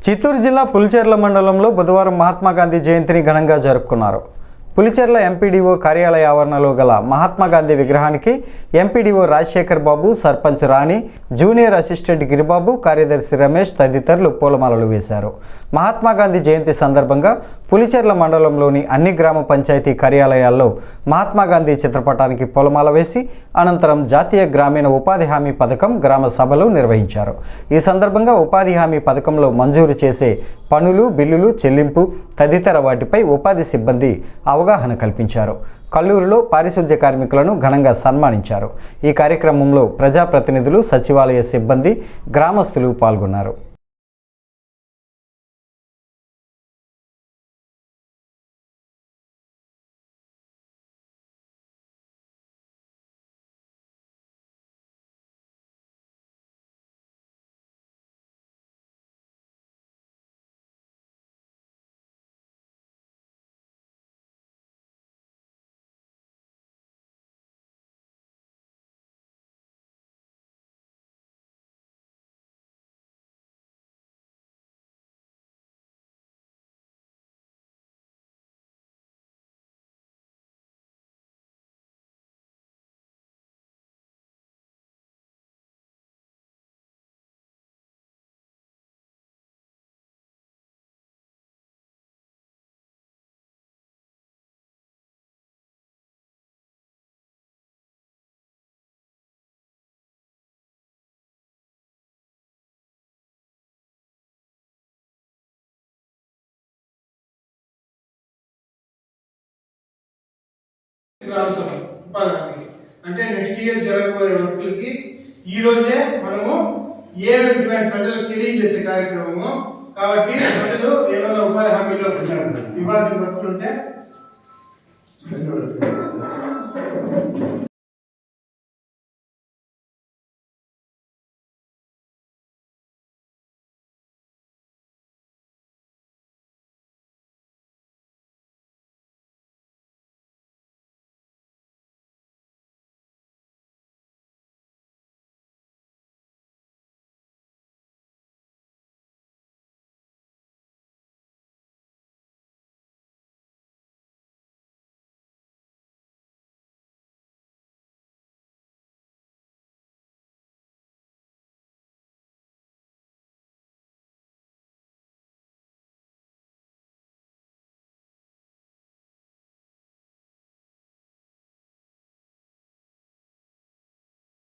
చిత్తూరు జిల్లా పులిచెర్ల మండలంలో బుధవారం మహాత్మా గాంధీ జయంతిని ఘనంగా జరుపుకున్నారు. పులిచెర్ల ఎంపీడీఓ కార్యాలయ ఆవరణలో గల మహాత్మా గాంధీ విగ్రహానికి ఎంపీడీఓ రాజశేఖర్ బాబు, సర్పంచ్ రాణి, జూనియర్ అసిస్టెంట్ గిరిబాబు, కార్యదర్శి రమేష్ తదితరులు పూలమాలలు వేశారు. మహాత్మా గాంధీ జయంతి సందర్భంగా పులిచెర్ల మండలంలోని అన్ని గ్రామ పంచాయతీ కార్యాలయాల్లో మహాత్మా గాంధీ చిత్రపటానికి పూలమాల వేసి అనంతరం జాతీయ గ్రామీణ ఉపాధి హామీ పథకం గ్రామ సభలు నిర్వహించారు. ఈ సందర్భంగా ఉపాధి హామీ పథకంలో మంజూరు చేసే పనులు, బిల్లులు చెల్లింపు తదితర వాటిపై ఉపాధి సిబ్బంది అవగాహన కల్పించారు. కల్లూరులో పారిశుద్ధ్య కార్మికులను ఘనంగా సన్మానించారు. ఈ కార్యక్రమంలో ప్రజాప్రతినిధులు, సచివాలయ సిబ్బంది, గ్రామస్తులు పాల్గొన్నారు. అంటే నెక్స్ట్ ఇయర్ జరగబోయే వర్కులకి ఈ రోజే మనము ఏమేమి డిమాండ్ ప్రజలకు తెలియజేసే కార్యక్రమము. కాబట్టి ప్రజలు ఏమైనా ఉపాధి హామీలో ఇవ్వాల్సిన వర్కులు ఉంటే